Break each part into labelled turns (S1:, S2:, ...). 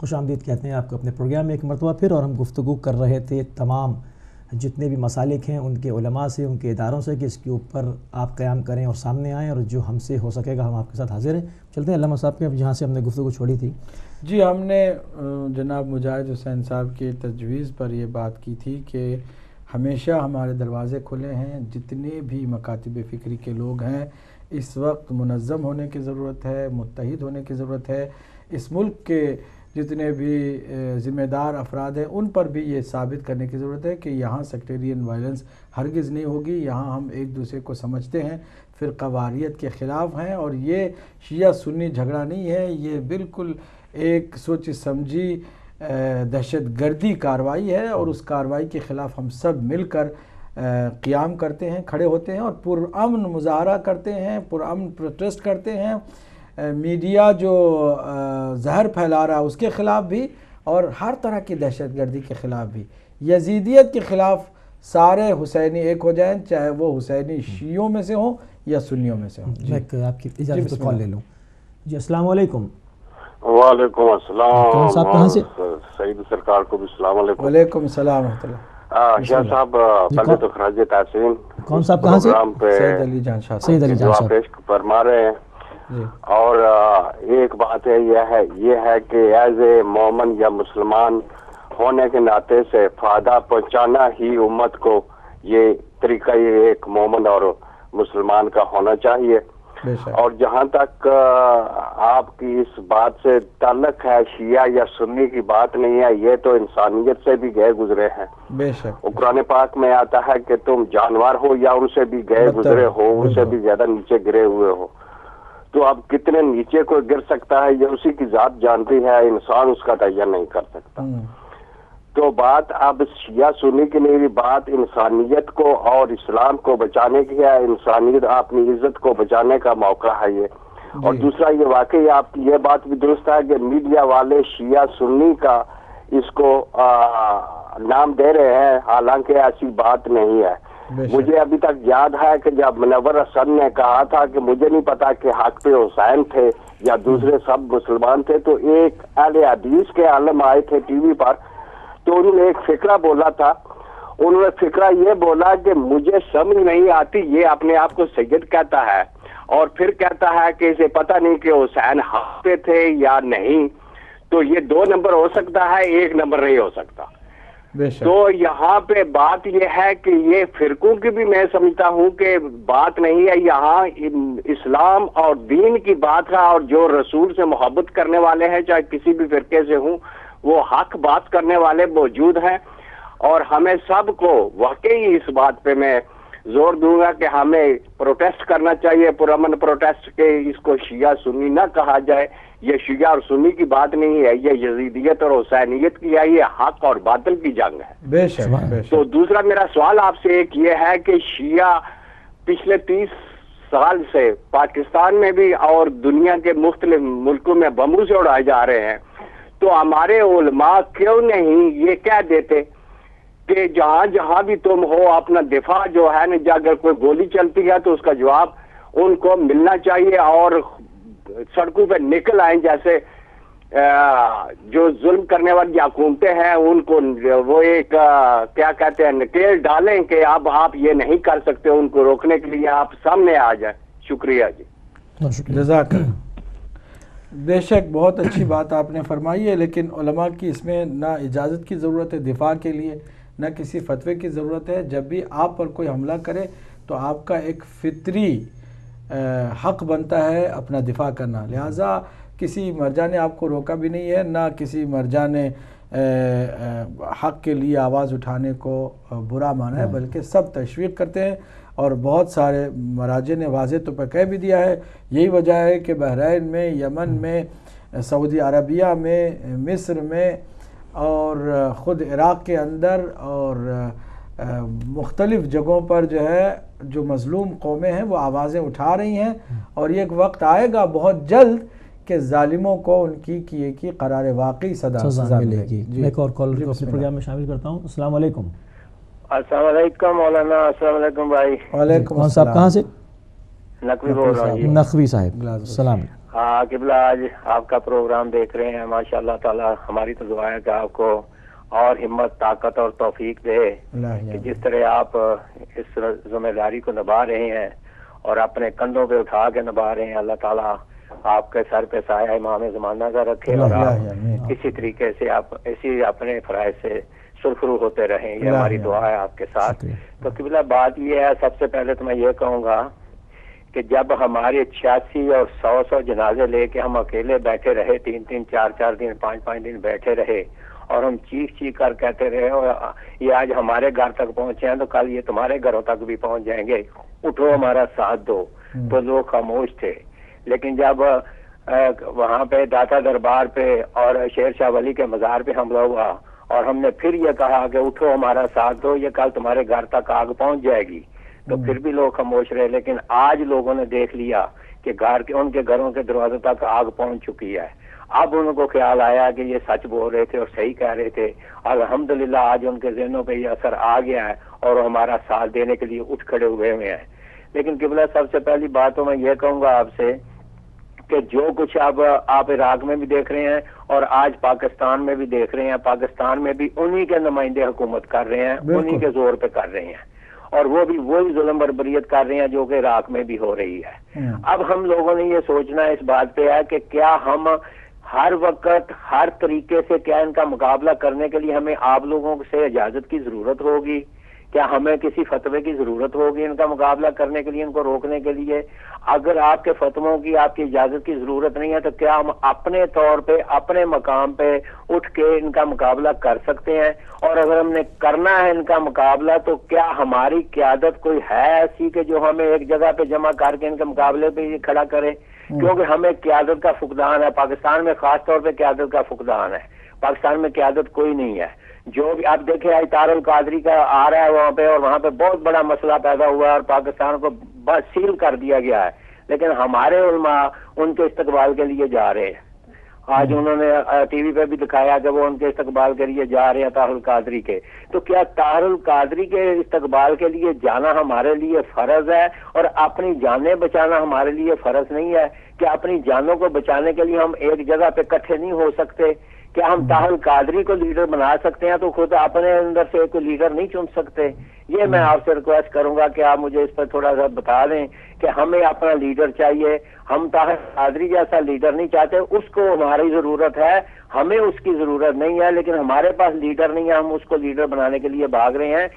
S1: خوش آمدید کہتے ہیں آپ کو اپنے پروگرام میں ایک مرتبہ پھر، اور ہم گفتگو کر رہے تھے تمام جتنے بھی مسالک ہیں ان کے علماء سے، ان کے اداروں سے، کہ اس کے اوپر آپ قیام کریں اور سامنے آئیں، اور جو ہم سے ہو سکے گا ہم آپ کے ساتھ حاضر ہیں۔ چلتے ہیں علامہ صاحب کے جہاں سے ہم نے گفتگو چھوڑی تھی۔
S2: جی، ہم نے جناب مجاہد حسین صاحب کی تجویز پر یہ بات کی تھی کہ ہمیشہ ہمارے دروازے کھلے ہیں، جتنے بھی مکاتب فکری کے لوگ ہیں اس وقت منظم ہونے کی ضرورت ہے، متحد ہونے کی ضرورت ہے۔ اس ملک کے جتنے بھی ذمہ دار افراد ہیں ان پر بھی یہ ثابت کرنے کی ضرورت ہے کہ یہاں سیکٹیرین وائلنس ہرگز نہیں ہوگی، یہاں ہم ایک دوسرے کو سمجھتے ہیں، فرقہ واریت کے خلاف ہیں، اور یہ شیعہ سنی جھگڑا نہیں ہے، یہ بالکل ایک سوچی سمجھی دہشت گردی کارروائی ہے، اور اس کارروائی کے خلاف ہم سب مل کر قیام کرتے ہیں، کھڑے ہوتے ہیں اور پرامن مظاہرہ کرتے ہیں، پرامن پروٹیسٹ کرتے ہیں۔ میڈیا جو زہر پھیلا رہا ہے اس کے خلاف بھی، اور ہر طرح کی دہشت گردی کے خلاف بھی، یزیدیت کے خلاف سارے حسینی ایک ہو جائیں، چاہے وہ حسینی شیعوں میں سے ہوں یا سنیوں میں سے ہوں۔
S1: میں آپ کی اجازت سے کال لے لوں۔ جی السلام علیکم۔
S3: وعلیکم السلام۔
S1: کون صاحب کہاں سے؟
S3: سعید سرکار کو بھی السلام علیکم۔
S2: وعلیکم السلام ورحمۃ اللہ۔
S3: شاہ صاحب پہلے تو خراج تحسین۔
S1: کون صاحب کہاں سے؟
S2: سید علی جان شاہ
S1: سید علی جان صاحب
S3: پیش فرما رہے ہیں۔ اور ایک بات ہے یہ ہے کہ ایز اے مومن یا مسلمان ہونے کے ناطے سے فائدہ پہنچانا ہی امت کو یہ طریقہ ایک مومن اور مسلمان کا ہونا چاہیے۔ اور جہاں تک آپ کی اس بات سے تعلق ہے شیعہ یا سنی کی بات نہیں ہے، یہ تو انسانیت سے بھی گئے گزرے ہیں۔
S2: بے شک
S3: قرآن پاک میں آتا ہے کہ تم جانور ہو یا ان سے بھی گئے گزرے ہو، ان سے بھی زیادہ نیچے گرے ہوئے ہو، تو اب کتنے نیچے کو گر سکتا ہے یہ اسی کی ذات جانتی ہے، انسان اس کا تعین نہیں کر سکتا۔ تو بات اب شیعہ سنی کی نہیں، بات انسانیت کو اور اسلام کو بچانے کی ہے، انسانیت اپنی عزت کو بچانے کا موقع ہے یہ۔ اور دوسرا یہ واقعی آپ کی یہ بات بھی درست ہے کہ میڈیا والے شیعہ سنی کا اس کو نام دے رہے ہیں، حالانکہ ایسی بات نہیں ہے۔ مجھے ابھی تک یاد ہے کہ جب منور حسن نے کہا تھا کہ مجھے نہیں پتا کہ حق پہ حسین تھے یا دوسرے سب مسلمان تھے، تو ایک اہل حدیث کے عالم آئے تھے ٹی وی پر، تو انہوں نے ایک فقرہ بولا تھا۔ انہوں نے فقرہ یہ بولا کہ مجھے سمجھ نہیں آتی، یہ اپنے آپ کو سید کہتا ہے اور پھر کہتا ہے کہ اسے پتہ نہیں کہ حسین حق پہ تھے یا نہیں، تو یہ 2 نمبر ہو سکتا ہے، 1 نمبر نہیں ہو سکتا۔ تو یہاں پہ بات یہ ہے کہ یہ فرقوں کی بھی میں سمجھتا ہوں کہ بات نہیں ہے، یہاں اسلام اور دین کی بات ہے، اور جو رسول سے محبت کرنے والے ہیں چاہے کسی بھی فرقے سے ہوں وہ حق بات کرنے والے موجود ہیں، اور ہمیں سب کو واقعی اس بات پہ میں زور دوں گا کہ ہمیں پروٹیسٹ کرنا چاہیے، پرامن پروٹیسٹ، کہ اس کو شیعہ سنی نہ کہا جائے، یہ شیعہ اور سنی کی بات نہیں ہے، یہ یزیدیت اور حسینیت کی ہے، یہ حق اور باطل کی جنگ ہے۔
S2: بے شک۔
S3: تو دوسرا میرا سوال آپ سے ایک یہ ہے کہ شیعہ پچھلے 30 سال سے پاکستان میں بھی اور دنیا کے مختلف ملکوں میں بموں سے اڑائے جا رہے ہیں، تو ہمارے علماء کیوں نہیں یہ کہہ دیتے کہ جہاں جہاں بھی تم ہو اپنا دفاع جو ہے نا، اگر کوئی گولی چلتی ہے تو اس کا جواب ان کو ملنا چاہیے، اور سڑکوں پہ نکل آئیں، جیسے جو ظلم کرنے والی حکومتیں ہیں ان کو وہ ایک کیا کہتے ہیں نکیل ڈالیں کہ اب آپ یہ نہیں کر سکتے، ان کو روکنے کے لیے آپ سامنے آ جائیں۔ شکریہ جی۔
S2: جزاک اللہ۔ بے شک بہت اچھی بات آپ نے فرمائی ہے، لیکن علماء کی اس میں نہ اجازت کی ضرورت ہے دفاع کے لیے، نہ کسی فتوے کی ضرورت ہے۔ جب بھی آپ پر کوئی حملہ کرے تو آپ کا ایک فطری حق بنتا ہے اپنا دفاع کرنا، لہٰذا کسی مرجع نے آپ کو روکا بھی نہیں ہے، نہ کسی مرجع نے حق کے لیے آواز اٹھانے کو برا مانا ہے، بلکہ سب تشویق کرتے ہیں، اور بہت سارے مراجع نے واضح طور پر کہہ بھی دیا ہے۔ یہی وجہ ہے کہ بحرین میں، یمن میں، سعودی عربیہ میں، مصر میں، اور خود عراق کے اندر اور مختلف جگہوں پر جو ہے جو مظلوم قومیں ہیں وہ آوازیں اٹھا رہی ہیں، اور یہ ایک وقت آئے گا بہت جلد کہ ظالموں کو ان کی کیے کی قرار واقعی سزا ملے گی۔
S1: میں ایک اور کالر کو اپنے پروگرام میں شامل کرتا ہوں۔ السلام علیکم۔
S4: السلام علیکم مولانا۔ السلام علیکم بھائی۔
S2: وعلیکم
S1: السلام۔ صاحب کہاں سے؟
S4: نقوی بول رہا ہوں.
S1: نقوی صاحب السلام.
S4: ہاں قبلہ، آج آپ کا پروگرام دیکھ رہے ہیں، ماشاء اللہ تعالی. ہماری تو دعا ہے کہ آپ کو اور ہمت، طاقت اور توفیق دے کہ جس طرح آپ اس ذمہ داری کو نبھا رہے ہیں اور اپنے کندھوں پہ اٹھا کے نبھا رہے ہیں. اللہ تعالیٰ آپ کے سر پہ سایہ امام زمانہ کا رکھے اور آپ اسی طریقے سے آپ اسی اپنے فرائض سے سرخرو ہوتے رہیں. یہ ہماری دعا ہے آپ کے ساتھ. تو قبلہ بات یہ ہے، سب سے پہلے تو میں یہ کہوں گا کہ جب ہمارے 86 اور 100 جنازے لے کے ہم اکیلے بیٹھے رہے، 3 4 دن 5 دن بیٹھے رہے اور ہم چیخ کر کہتے رہے اور یہ آج ہمارے گھر تک پہنچے ہیں تو کل یہ تمہارے گھروں تک بھی پہنچ جائیں گے، اٹھو ہمارا ساتھ دو، تو لوگ خاموش تھے. لیکن جب وہاں پہ داتا دربار پہ اور شیر شاہ ولی کے مزار پہ حملہ ہوا اور ہم نے پھر یہ کہا کہ اٹھو ہمارا ساتھ دو، یہ کل تمہارے گھر تک آگ پہنچ جائے گی، تو پھر بھی لوگ خاموش رہے. لیکن آج لوگوں نے دیکھ لیا کہ ان کے گھروں کے دروازوں تک آگ پہنچ چکی ہے. اب ان کو خیال آیا کہ یہ سچ بول رہے تھے اور صحیح کہہ رہے تھے. الحمدللہ آج ان کے ذہنوں پہ یہ اثر آ گیا ہے اور وہ ہمارا ساتھ دینے کے لیے اٹھ کھڑے ہوئے ہیں. لیکن قبلہ سب سے پہلی بات تو میں یہ کہوں گا آپ سے کہ جو کچھ اب آپ عراق میں بھی دیکھ رہے ہیں اور آج پاکستان میں بھی دیکھ رہے ہیں، پاکستان میں بھی انہی کے نمائندے حکومت کر رہے ہیں، انہی کے زور پہ کر رہے ہیں اور وہ بھی وہی ظلم بربریت کر رہے ہیں جو کہ عراق میں بھی ہو رہی ہے. اب ہم لوگوں نے یہ سوچنا اس بات پہ ہے کہ کیا ہم ہر وقت ہر طریقے سے کیا ان کا مقابلہ کرنے کے لیے ہمیں آپ لوگوں سے اجازت کی ضرورت ہوگی؟ کیا ہمیں کسی فتوے کی ضرورت ہوگی ان کا مقابلہ کرنے کے لیے، ان کو روکنے کے لیے؟ اگر آپ کے فتووں کی، آپ کی اجازت کی ضرورت نہیں ہے تو کیا ہم اپنے طور پہ اپنے مقام پہ اٹھ کے ان کا مقابلہ کر سکتے ہیں؟ اور اگر ہم نے کرنا ہے ان کا مقابلہ تو کیا ہماری قیادت کوئی ہے ایسی کہ جو ہمیں ایک جگہ پہ جمع کر کے ان کے مقابلے پہ یہ کھڑا کرے؟ کیونکہ ہمیں قیادت کا فقدان ہے، پاکستان میں خاص طور پہ قیادت کا فقدان ہے. پاکستان میں قیادت کوئی نہیں ہے. جو بھی آپ دیکھیں اطار القادری کا آ رہا ہے وہاں پہ اور وہاں پہ بہت بڑا مسئلہ پیدا ہوا ہے اور پاکستان کو بس سیل کر دیا گیا ہے. لیکن ہمارے علماء ان کے استقبال کے لیے جا رہے ہیں. آج انہوں نے ٹی وی پہ بھی دکھایا کہ وہ ان کے استقبال کے لیے جا رہے ہیں طاہر القادری کے. تو کیا طاہر القادری کے استقبال کے لیے جانا ہمارے لیے فرض ہے اور اپنی جانیں بچانا ہمارے لیے فرض نہیں ہے؟ کیا اپنی جانوں کو بچانے کے لیے ہم ایک جگہ پہ اکٹھے نہیں ہو سکتے؟ کیا ہم طاہر القادری کو لیڈر بنا سکتے ہیں تو خود اپنے اندر سے کوئی لیڈر نہیں چن سکتے؟ یہ میں آپ سے ریکویسٹ کروں گا کہ آپ مجھے اس پر تھوڑا سا بتا دیں کہ ہمیں اپنا لیڈر چاہیے. ہم طاہر القادری جیسا لیڈر نہیں چاہتے، اس کو ہماری ضرورت ہے، ہمیں اس کی ضرورت نہیں ہے. لیکن ہمارے پاس لیڈر نہیں ہے، ہم اس کو لیڈر بنانے کے لیے بھاگ رہے ہیں.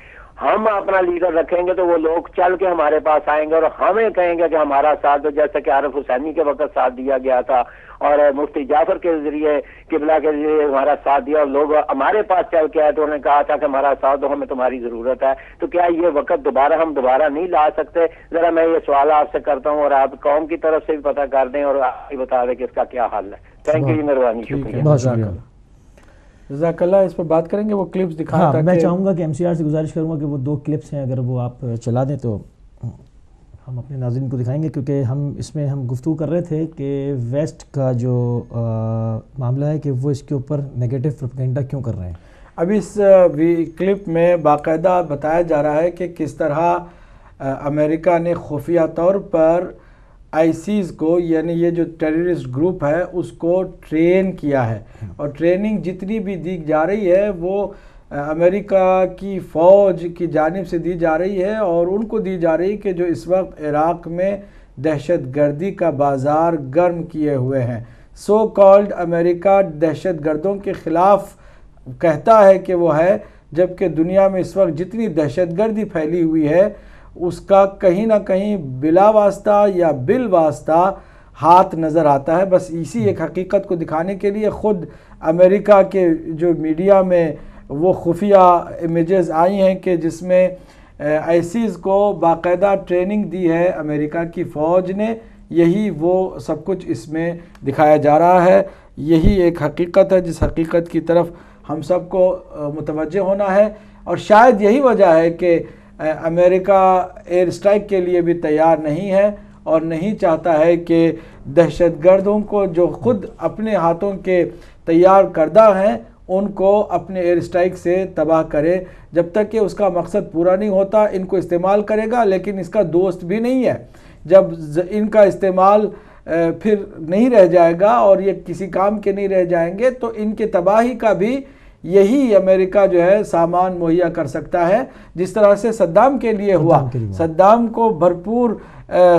S4: ہم اپنا لیڈر رکھیں گے تو وہ لوگ چل کے ہمارے پاس آئیں گے اور ہمیں کہیں گے کہ ہمارا ساتھ دو، جیسا کہ عارف حسینی کے وقت ساتھ دیا گیا تھا اور مفتی جعفر کے ذریعے قبلہ کے ذریعے ہمارا ساتھ دیا اور لوگ ہمارے پاس چل کے آئے تو انہوں نے کہا تھا کہ ہمارا ساتھ دو، ہمیں تمہاری ضرورت ہے. تو کیا یہ وقت ہم دوبارہ نہیں لا سکتے؟ ذرا میں یہ سوال آپ سے کرتا ہوں اور آپ قوم کی طرف سے بھی پتہ کر دیں اور آپ بھی بتا دیں کہ اس کا کیا حل ہے. تھینک یو جی، مہربانی، شکریہ.
S1: بہت شکریہ.
S2: جزاک اللہ. اس پر بات کریں گے، وہ کلپس دکھائیں.
S1: میں چاہوں گا کہ ایم سی آر سے گزارش کروں گا کہ وہ 2 کلپس ہیں، اگر وہ آپ چلا دیں تو ہم اپنے ناظرین کو دکھائیں گے، کیونکہ اس میں ہم گفتگو کر رہے تھے کہ ویسٹ کا جو معاملہ ہے کہ وہ اس کے اوپر نیگیٹو پروپیگنڈا کیوں کر رہے ہیں.
S2: اب اس کلپ میں باقاعدہ بتایا جا رہا ہے کہ کس طرح امریکہ نے خفیہ طور پر آئیسیز کو، یعنی یہ جو ٹیررسٹ گروپ ہے، اس کو ٹرین کیا ہے اور ٹریننگ جتنی بھی دی جا رہی ہے وہ امریکہ کی فوج کی جانب سے دی جا رہی ہے اور ان کو دی جا رہی کہ جو اس وقت عراق میں دہشت گردی کا بازار گرم کیے ہوئے ہیں. سو کالڈ امریکہ دہشت گردوں کے خلاف کہتا ہے کہ وہ ہے، جبکہ دنیا میں اس وقت جتنی دہشت گردی پھیلی ہوئی ہے اس کا کہیں نہ کہیں بلا واسطہ یا بالواسطہ ہاتھ نظر آتا ہے. بس اسی ایک حقیقت کو دکھانے کے لیے خود امریکہ کے جو میڈیا میں وہ خفیہ امیجز آئی ہیں کہ جس میں آئیسیز کو باقاعدہ ٹریننگ دی ہے امریکہ کی فوج نے. یہی وہ سب کچھ اس میں دکھایا جا رہا ہے. یہی ایک حقیقت ہے جس حقیقت کی طرف ہم سب کو متوجہ ہونا ہے اور شاید یہی وجہ ہے کہ امریکہ ایئر اسٹرائک کے لیے بھی تیار نہیں ہے اور نہیں چاہتا ہے کہ دہشت گردوں کو جو خود اپنے ہاتھوں کے تیار کردہ ہیں ان کو اپنے ایئر اسٹرائک سے تباہ کرے. جب تک کہ اس کا مقصد پورا نہیں ہوتا ان کو استعمال کرے گا، لیکن اس کا دوست بھی نہیں ہے جب ان کا استعمال پھر نہیں رہ جائے گا اور یہ کسی کام کے نہیں رہ جائیں گے تو ان کے تباہی کا بھی یہی امریکہ جو ہے سامان مہیا کر سکتا ہے، جس طرح سے صدام کے لیے ہوا۔ صدام کو بھرپور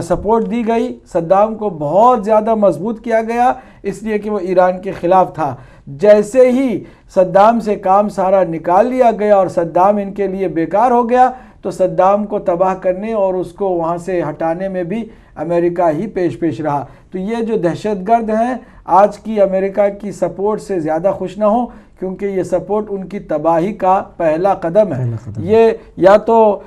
S2: سپورٹ دی گئی، صدام کو بہت زیادہ مضبوط کیا گیا اس لیے کہ وہ ایران کے خلاف تھا۔ جیسے ہی صدام سے کام سارا نکال لیا گیا اور صدام ان کے لیے بیکار ہو گیا تو صدام کو تباہ کرنے اور اس کو وہاں سے ہٹانے میں بھی امریکہ ہی پیش رہا۔ تو یہ جو دہشت گرد ہیں آج کی امریکہ کی سپورٹ سے زیادہ خوش نہ ہوں، کیونکہ یہ سپورٹ ان کی تباہی کا پہلا قدم ہے۔ یہ یا تو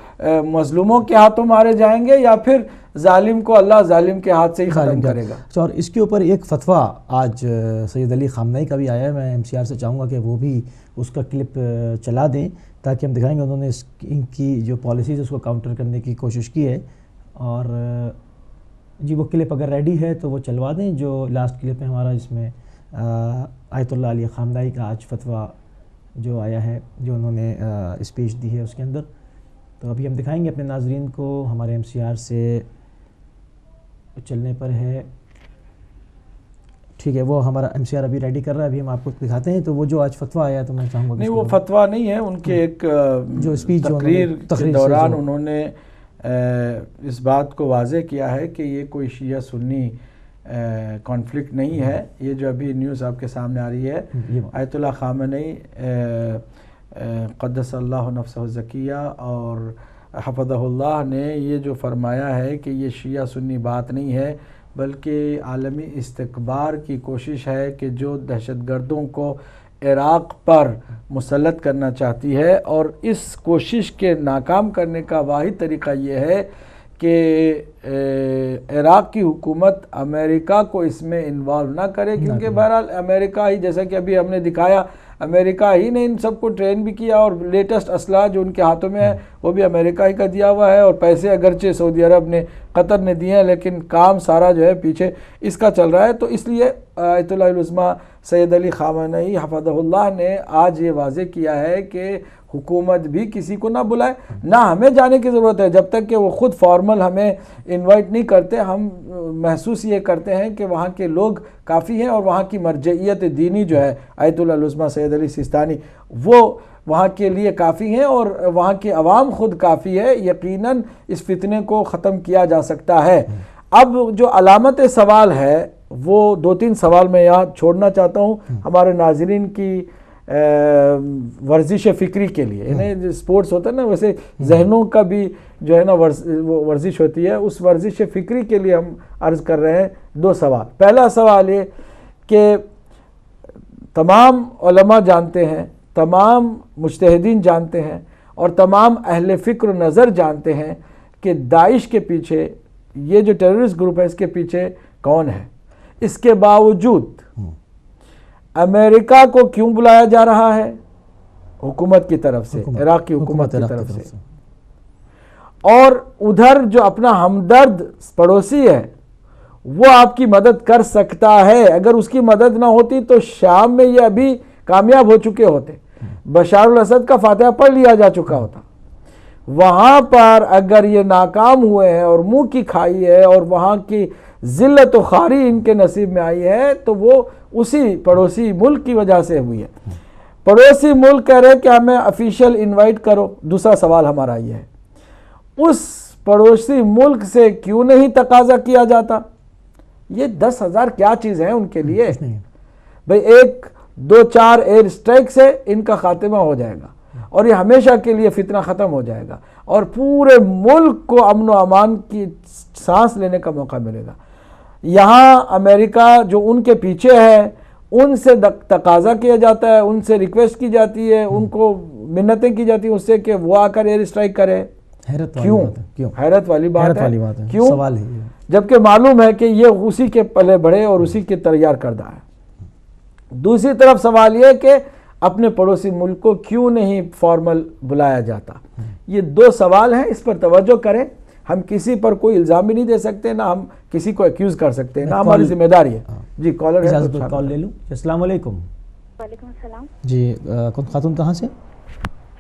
S2: مظلوموں کے ہاتھوں مارے جائیں گے یا پھر ظالم کو اللہ ظالم کے ہاتھ سے ہی ختم کرے گا۔
S1: اور اس کے اوپر ایک فتویٰ آج سید علی خامنہئی کا بھی آیا ہے، میں MCR سے چاہوں گا کہ وہ بھی اس کا کلپ چلا دیں تاکہ ہم دکھائیں گے انہوں نے ان کی جو پالیسیز اس کو کاؤنٹر کرنے کی کوشش کی ہے۔ اور جی وہ کلپ اگر ریڈی ہے تو وہ چلوا دیں، جو لاسٹ کلپ ہے ہمارا جس میں آیت اللہ علی خامنہئی کا آج فتویٰ جو آیا ہے، جو انہوں نے اسپیچ دی ہے اس کے اندر، تو ابھی ہم دکھائیں گے اپنے ناظرین کو۔ ہمارے MCR سے چلنے پر ہے، ٹھیک ہے، وہ ہمارا MCR ابھی ریڈی کر رہا ہے، ابھی ہم آپ کو دکھاتے ہیں۔ تو وہ جو آج فتویٰ آیا تو میں چاہوں گا
S2: نہیں وہ فتویٰ نہیں ہے، ان کے ایک
S1: جو اسپیچ
S2: تقریر کے دوران انہوں نے اس بات کو واضح کیا ہے کہ یہ کوئی شیعہ سنی کانفلکٹ نہیں ہے۔ یہ جو ابھی نیوز آپ کے سامنے آ رہی ہے، آیت اللہ خامنہئی قدس اللہ نفسہ الزکیہ اور حفظہ اللہ نے یہ جو فرمایا ہے کہ یہ شیعہ سنی بات نہیں ہے، بلکہ عالمی استکبار کی کوشش ہے کہ جو دہشت گردوں کو عراق پر مسلط کرنا چاہتی ہے، اور اس کوشش کے ناکام کرنے کا واحد طریقہ یہ ہے کہ عراق کی حکومت امریکہ کو اس میں انوالو نہ کرے، کیونکہ بہرحال امریکہ ہی، جیسا کہ ابھی ہم نے دکھایا، امریکہ ہی نے ان سب کو ٹرین بھی کیا اور لیٹسٹ اسلحہ جو ان کے ہاتھوں میں ہے وہ بھی امریکہ ہی کا دیا ہوا ہے، اور پیسے اگرچہ سعودی عرب نے قطر نے دیے ہیں لیکن کام سارا جو ہے پیچھے اس کا چل رہا ہے۔ تو اس لیے آیت اللہ العظمہ سید علی خامنہئی حفظہ اللہ نے آج یہ واضح کیا ہے کہ حکومت بھی کسی کو نہ بلائے، نہ ہمیں جانے کی ضرورت ہے، جب تک کہ وہ خود فارمل ہمیں انوائٹ نہیں کرتے۔ ہم محسوس یہ کرتے ہیں کہ وہاں کے لوگ کافی ہیں اور وہاں کی مرجعیت دینی جو ہے آیت اللہ العظمہ سید علی سیستانی وہ وہاں کے لیے کافی ہیں، اور وہاں کی عوام خود کافی ہے۔ یقیناً اس فتنے کو ختم کیا جا سکتا ہے۔ اب جو علامت سوال ہے وہ 2-3 سوال میں یاد چھوڑنا چاہتا ہوں ہمارے ناظرین کی ورزش فکری کے لیے، یعنی سپورٹس ہوتا ہے نا، ویسے ذہنوں کا بھی جو ہے نا ورزش ہوتی ہے، اس ورزش فکری کے لیے ہم عرض کر رہے ہیں 2 سوال۔ پہلا سوال یہ کہ تمام علماء جانتے ہیں، تمام مجتہدین جانتے ہیں اور تمام اہل فکر و نظر جانتے ہیں کہ داعش کے پیچھے، یہ جو ٹیررسٹ گروپ ہے اس کے پیچھے کون ہے۔ اس کے باوجود امریکہ کو کیوں بلایا جا رہا ہے؟ حکومت کی طرف سے، عراق کی حکومت کی طرف سے، اور ادھر جو اپنا ہمدرد پڑوسی ہے وہ آپ کی مدد کر سکتا ہے۔ اگر اس کی مدد نہ ہوتی تو شام میں یہ ابھی کامیاب ہو چکے ہوتے، بشار الاسد کا فاتحہ پڑھ لیا جا چکا ہوتا۔ وہاں پر اگر یہ ناکام ہوئے ہیں اور منہ کی کھائی ہے اور وہاں کی ذلت و خواری ان کے نصیب میں آئی ہے تو وہ اسی پڑوسی ملک کی وجہ سے ہوئی ہے۔ پڑوسی ملک کہہ رہے کہ ہمیں افیشل انوائٹ کرو۔ دوسرا سوال ہمارا یہ ہے، اس پڑوسی ملک سے کیوں نہیں تقاضا کیا جاتا؟ یہ 10,000 کیا چیز ہے ان کے لیے بھئی، 1-2-4 ایئر اسٹرائک سے ان کا خاتمہ ہو جائے گا اور یہ ہمیشہ کے لیے فتنہ ختم ہو جائے گا اور پورے ملک کو امن و امان کی سانس لینے کا موقع ملے گا۔ یہاں امریکہ جو ان کے پیچھے ہے ان سے تقاضا کیا جاتا ہے، ان سے ریکویسٹ کی جاتی ہے، ان کو منتیں کی جاتی ہیں اس سے کہ وہ آ کر ایئر اسٹرائک کرے۔ کیوں؟ حیرت والی بات ہے، کیوں؟ سوال ہے، جبکہ معلوم ہے کہ یہ اسی کے پلے بڑھے اور اسی کے تیار کردہ ہے۔ دوسری طرف سوال یہ کہ اپنے پڑوسی ملک کو کیوں نہیں فارمل بلایا جاتا؟ یہ 2 سوال ہیں، اس پر توجہ کریں۔ ہم کسی پر کوئی الزام بھی نہیں دے سکتے، نہ ہم کسی کو ایکیوز کر سکتے ہیں، نہ ہماری ذمہ داری ہے۔ جی کالر ہے،
S1: کال لے لوں۔ السلام علیکم۔
S5: وعلیکم السلام۔
S1: جی خاتون کہاں سے؟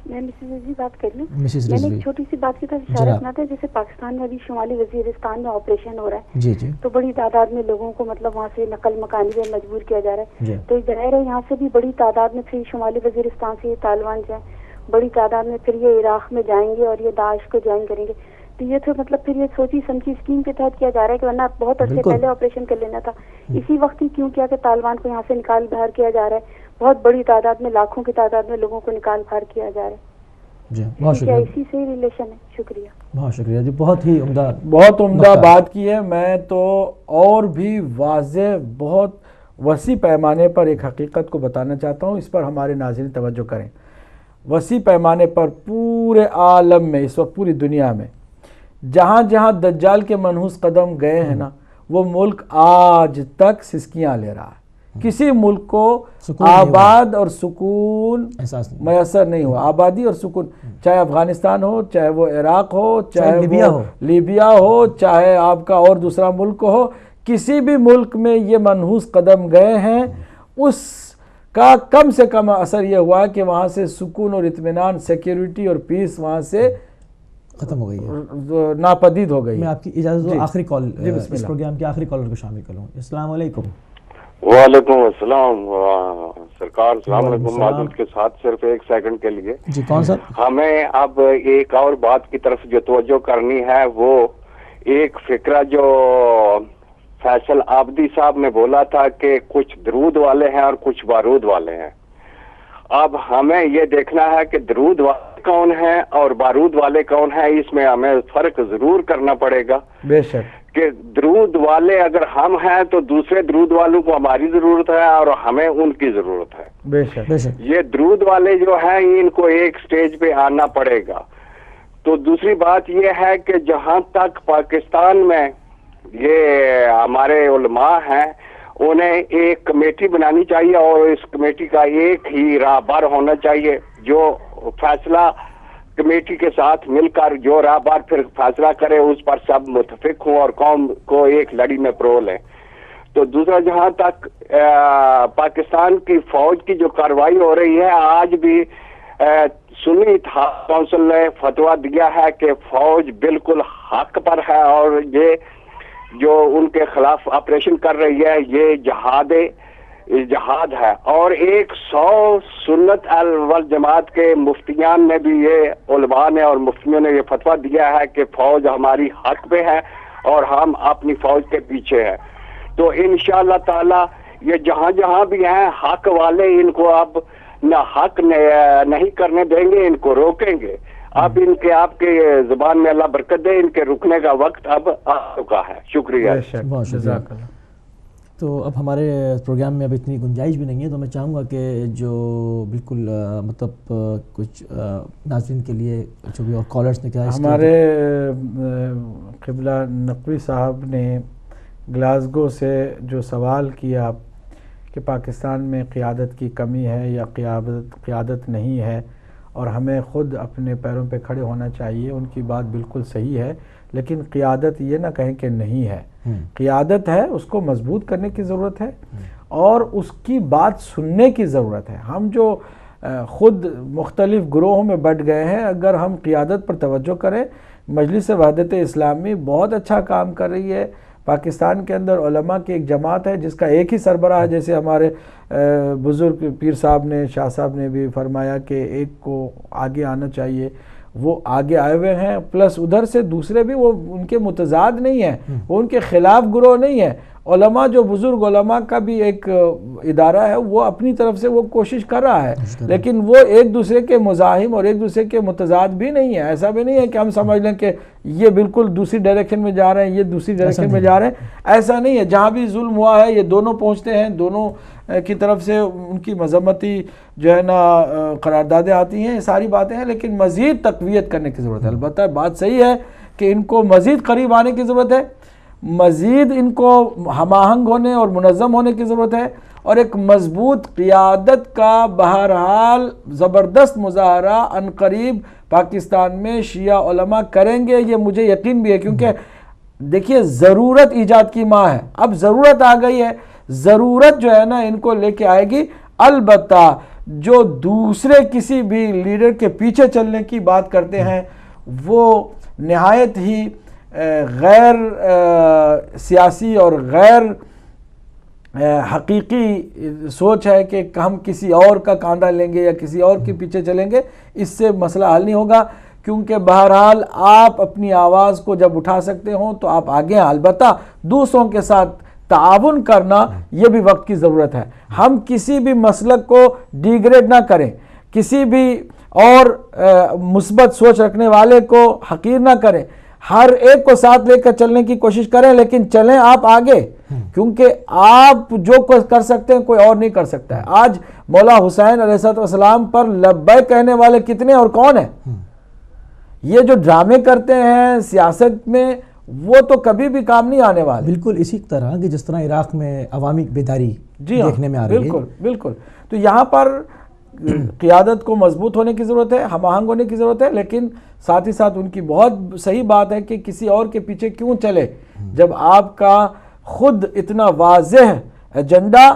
S5: میں مسز رضوی بات کر لوں.
S1: مسز
S5: میں نے
S1: رضوی
S5: ایک چھوٹی سی بات کی طرف اشارہ کرنا تھا. جیسے پاکستان میں ابھی شمالی وزیرستان میں آپریشن ہو رہا ہے,
S1: جی جی,
S5: تو بڑی تعداد میں لوگوں کو مطلب وہاں سے نقل مکانی میں مجبور کیا جا رہا ہے.
S1: جی.
S5: تو ظاہر ہے یہاں سے بھی بڑی تعداد میں پھر شمالی وزیرستان سے یہ طالبان جو ہے بڑی تعداد میں پھر یہ عراق میں جائیں گے اور یہ داعش کو جوائن کریں گے. تو یہ تو مطلب پھر یہ سوچی سمجھی اسکیم کے تحت کیا جا رہا ہے کہ ورنہ بہت عرصے پہلے آپریشن کر لینا تھا. اسی وقت ہی کیوں کیا کہ طالبان کو یہاں سے نکال باہر کیا جا رہا ہے. بہت بڑی تعداد میں, لاکھوں کی تعداد میں لوگوں کو نکال باہر کیا جا رہا ہے.
S1: جی بہت شکریہ,
S5: اسی سے ریلیشن ہے. شکریہ,
S1: بہت شکریہ جی, بہت ہی عمدہ
S2: بہت عمدہ بات کی ہے. میں تو اور بھی واضح بہت وسیع پیمانے پر ایک حقیقت کو بتانا چاہتا ہوں, اس پر ہمارے ناظرین توجہ کریں. وسیع پیمانے پر پورے عالم میں اس وقت پوری دنیا میں جہاں جہاں دجال کے منحوس قدم گئے ہیں نا, وہ ملک آج تک سسکیاں لے رہا ہے. کسی ملک کو آباد اور سکون میسر نہیں ہوا. آبادی اور سکون, چاہے افغانستان ہو, چاہے وہ عراق ہو, چاہے لیبیا ہو, چاہے آپ کا اور دوسرا ملک ہو, کسی بھی ملک میں یہ منحوس قدم گئے ہیں, اس کا کم سے کم اثر یہ ہوا کہ وہاں سے سکون اور اطمینان, سیکیورٹی اور پیس وہاں سے
S1: ختم ہو گئی ہے,
S2: ناپدید ہو گئی.
S1: میں آپ کی اجازت دو آخری کال, اس پروگرام کے آخری کالر کو شامل کروں. السلام علیکم.
S3: وعلیکم السلام سرکار, السلام علیکم. معذرت کے ساتھ صرف ایک سیکنڈ کے لیے.
S1: جی کون سر؟
S3: ہمیں اب ایک اور بات کی طرف جو توجہ کرنی ہے, وہ ایک فکرہ جو فیصل عابدی صاحب نے بولا تھا کہ کچھ درود والے ہیں اور کچھ بارود والے ہیں. اب ہمیں یہ دیکھنا ہے کہ درود والے کون ہیں اور بارود والے کون ہیں, اس میں ہمیں فرق ضرور کرنا پڑے گا.
S2: بے شک
S3: کہ درود والے اگر ہم ہیں تو دوسرے درود والوں کو ہماری ضرورت ہے اور ہمیں ان کی ضرورت ہے.
S2: بے شک بے شک.
S3: یہ درود والے جو ہیں ان کو ایک سٹیج پہ آنا پڑے گا. تو دوسری بات یہ ہے کہ جہاں تک پاکستان میں یہ ہمارے علماء ہیں, انہیں ایک کمیٹی بنانی چاہیے اور اس کمیٹی کا ایک ہی راہبر ہونا چاہیے, جو فیصلہ کمیٹی کے ساتھ مل کر جو راہبر پھر فیصلہ کرے اس پر سب متفق ہوں اور قوم کو ایک لڑی میں پرو لیں. تو دوسرا, جہاں تک پاکستان کی فوج کی جو کارروائی ہو رہی ہے, آج بھی سنی اتحاد کونسل نے فتویٰ دیا ہے کہ فوج بالکل حق پر ہے اور یہ جو ان کے خلاف آپریشن کر رہی ہے یہ جہاد ہے. اور 100 سنت والجماعت کے مفتیان نے بھی, یہ علماء نے اور مفتیوں نے یہ فتویٰ دیا ہے کہ فوج ہماری حق پہ ہے اور ہم اپنی فوج کے پیچھے ہیں. تو انشاءاللہ تعالی یہ جہاں جہاں بھی ہیں حق والے, ان کو اب نہ حق نہیں کرنے دیں گے, ان کو روکیں گے. اب ان کے آپ کے زبان میں اللہ برکت دے, ان کے رکنے کا وقت اب آ چکا ہے. شکریہ.
S1: بہت شکریہ. تو اب ہمارے پروگرام میں اب اتنی گنجائش بھی نہیں ہے, تو میں چاہوں گا کہ جو بالکل مطلب کچھ ناظرین کے لیے جو بھی اور کالرز نے کہا,
S2: ہمارے قبلہ نقوی صاحب نے گلاسگو سے جو سوال کیا کہ پاکستان میں قیادت کی کمی ہے یا قیادت نہیں ہے اور ہمیں خود اپنے پیروں پہ کھڑے ہونا چاہیے, ان کی بات بالکل صحیح ہے. لیکن قیادت یہ نہ کہیں کہ نہیں ہے, قیادت ہے, اس کو مضبوط کرنے کی ضرورت ہے اور اس کی بات سننے کی ضرورت ہے. ہم جو خود مختلف گروہوں میں بٹ گئے ہیں, اگر ہم قیادت پر توجہ کریں, مجلس وحدت اسلامی بہت اچھا کام کر رہی ہے. پاکستان کے اندر علماء کی ایک جماعت ہے جس کا ایک ہی سربراہ ہے, جیسے ہمارے بزرگ پیر صاحب نے, شاہ صاحب نے بھی فرمایا کہ ایک کو آگے آنا چاہیے, وہ آگے آئے ہوئے ہیں. پلس ادھر سے دوسرے بھی, وہ ان کے متضاد نہیں ہیں, وہ ان کے خلاف گروہ نہیں ہے. علماء جو بزرگ علماء کا بھی ایک ادارہ ہے, وہ اپنی طرف سے وہ کوشش کر رہا ہے, لیکن وہ ایک دوسرے کے مزاحم اور ایک دوسرے کے متضاد بھی نہیں ہے. ایسا بھی نہیں ہے کہ ہم سمجھ لیں کہ یہ بالکل دوسری ڈائریکشن میں جا رہے ہیں, یہ دوسری ڈائریکشن میں جا رہے ہیں. ایسا نہیں ہے. جہاں بھی ظلم ہوا ہے یہ دونوں پہنچتے ہیں, دونوں کی طرف سے ان کی مذمتی جو ہے نا قراردادیں آتی ہیں, یہ ساری باتیں ہیں. لیکن مزید تقویت کرنے کی ضرورت ہے. البتہ بات صحیح ہے کہ ان کو مزید قریب آنے کی ضرورت ہے, مزید ان کو ہم آہنگ ہونے اور منظم ہونے کی ضرورت ہے, اور ایک مضبوط قیادت کا بہرحال زبردست مظاہرہ عنقریب پاکستان میں شیعہ علماء کریں گے, یہ مجھے یقین بھی ہے. کیونکہ دیکھیے ضرورت ایجاد کی ماں ہے, اب ضرورت آ گئی ہے, ضرورت جو ہے نا ان کو لے کے آئے گی. البتہ جو دوسرے کسی بھی لیڈر کے پیچھے چلنے کی بات کرتے ہیں وہ نہایت ہی غیر سیاسی اور غیر حقیقی سوچ ہے کہ ہم کسی اور کا کاندھا لیں گے یا کسی اور کے پیچھے چلیں گے. اس سے مسئلہ حل نہیں ہوگا، کیونکہ بہرحال آپ اپنی آواز کو جب اٹھا سکتے ہوں تو آپ آگے ہیں. البتہ دوسروں کے ساتھ تعاون کرنا یہ بھی وقت کی ضرورت ہے. ہم کسی بھی مسلک کو ڈیگریڈ نہ کریں، کسی بھی اور مثبت سوچ رکھنے والے کو حقیر نہ کریں، ہر ایک کو ساتھ لے کر چلنے کی کوشش کریں، لیکن چلیں آپ آگے، کیونکہ آپ جو کر سکتے ہیں کوئی اور نہیں کر سکتا ہے. آج مولا حسین علیہ السلام پر لبیک کہنے والے کتنے اور کون ہیں؟ یہ جو ڈرامے کرتے ہیں سیاست میں وہ تو کبھی بھی کام نہیں آنے والے.
S1: بالکل اسی طرح کہ جس طرح عراق میں عوامی بیداری دیکھنے میں آ رہی ہے.
S2: بالکل بالکل. تو یہاں پر قیادت کو مضبوط ہونے کی ضرورت ہے، ہم آہنگ ہونے کی ضرورت ہے، لیکن ساتھ ہی ساتھ ان کی بہت صحیح بات ہے کہ کسی اور کے پیچھے کیوں چلے جب آپ کا خود اتنا واضح ایجنڈا،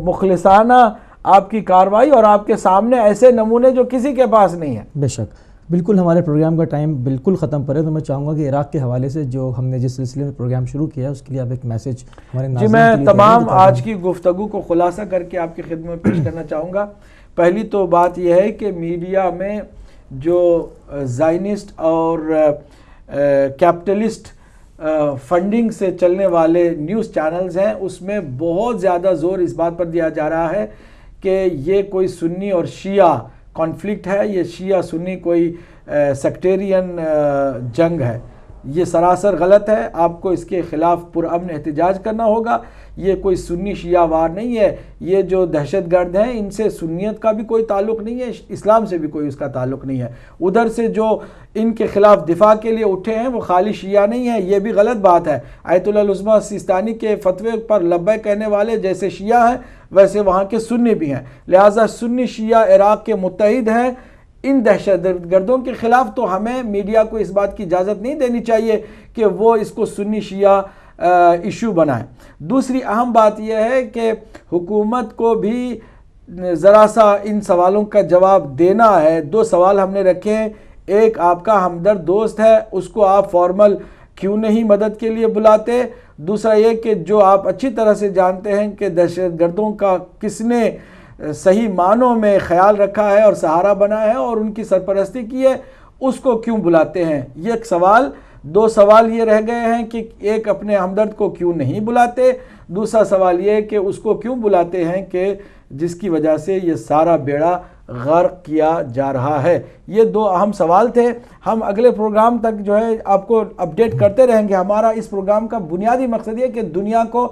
S2: مخلصانہ آپ کی کاروائی اور آپ کے سامنے ایسے نمونے جو کسی کے پاس نہیں ہیں.
S1: بے شک. بالکل ہمارے پروگرام کا ٹائم بالکل ختم پر ہے، تو میں چاہوں گا کہ عراق کے حوالے سے جو ہم نے جس سلسلے میں پروگرام شروع کیا اس کے لیے آپ ایک میسج ہمارے ناظرین
S2: جی میں تمام آج کی گفتگو کو خلاصہ کر کے آپ کی خدمت میں پیش کرنا چاہوں گا. پہلی تو بات یہ ہے کہ میڈیا میں جو زائنسٹ اور کیپٹلسٹ فنڈنگ سے چلنے والے نیوز چینلز ہیں اس میں بہت زیادہ زور اس بات پر دیا جا رہا ہے کہ یہ کوئی سنی اور شیعہ کانفلکٹ ہے، یہ شیعہ سنی کوئی سیکٹیرین جنگ ہے. یہ سراسر غلط ہے. آپ کو اس کے خلاف پرامن احتجاج کرنا ہوگا. یہ کوئی سنی شیعہ وار نہیں ہے. یہ جو دہشت گرد ہیں ان سے سنیت کا بھی کوئی تعلق نہیں ہے، اسلام سے بھی کوئی اس کا تعلق نہیں ہے. ادھر سے جو ان کے خلاف دفاع کے لیے اٹھے ہیں وہ خالی شیعہ نہیں ہے، یہ بھی غلط بات ہے. آیت اللہ العظمیٰ سیستانی کے فتوے پر لبیک کہنے والے جیسے شیعہ ہیں ویسے وہاں کے سنی بھی ہیں، لہٰذا سنی شیعہ عراق کے متحد ہیں ان دہشت گردوں کے خلاف. تو ہمیں میڈیا کو اس بات کی اجازت نہیں دینی چاہیے کہ وہ اس کو سنی شیعہ ایشو بنائیں. دوسری اہم بات یہ ہے کہ حکومت کو بھی ذرا سا ان سوالوں کا جواب دینا ہے. 2 سوال ہم نے رکھے ہیں. ایک، آپ کا ہمدرد دوست ہے اس کو آپ فارمل کیوں نہیں مدد کے لیے بلاتے؟ دوسرا یہ کہ جو آپ اچھی طرح سے جانتے ہیں کہ دہشت گردوں کا کس نے صحیح معنوں میں خیال رکھا ہے اور سہارا بنا ہے اور ان کی سرپرستی کی ہے، اس کو کیوں بلاتے ہیں؟ یہ ایک سوال. 2 سوال یہ رہ گئے ہیں کہ ایک اپنے ہمدرد کو کیوں نہیں بلاتے، دوسرا سوال یہ کہ اس کو کیوں بلاتے ہیں کہ جس کی وجہ سے یہ سارا بیڑا غرق کیا جا رہا ہے. یہ 2 اہم سوال تھے. ہم اگلے پروگرام تک جو ہے آپ کو اپڈیٹ کرتے رہیں گے. ہمارا اس پروگرام کا بنیادی مقصد یہ کہ دنیا کو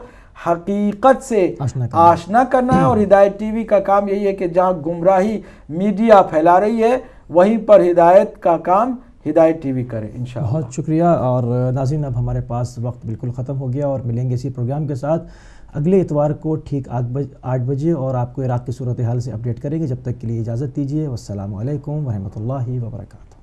S2: حقیقت سے آشنا کرنا ہے، اور ہدایت ٹی وی کا کام یہی ہے کہ جہاں گمراہی میڈیا پھیلا رہی ہے وہیں پر ہدایت کا کام ہدایت ٹی وی کرے انشاءاللہ.
S1: بہت شکریہ. اور ناظرین اب ہمارے پاس وقت بالکل ختم ہو گیا اور ملیں گے اسی پروگرام کے ساتھ اگلے اتوار کو ٹھیک 8 بجے اور آپ کو عراق کی صورتحال سے اپڈیٹ کریں گے. جب تک کے لیے اجازت دیجیے. والسلام علیکم ورحمۃ اللہ وبرکاتہ.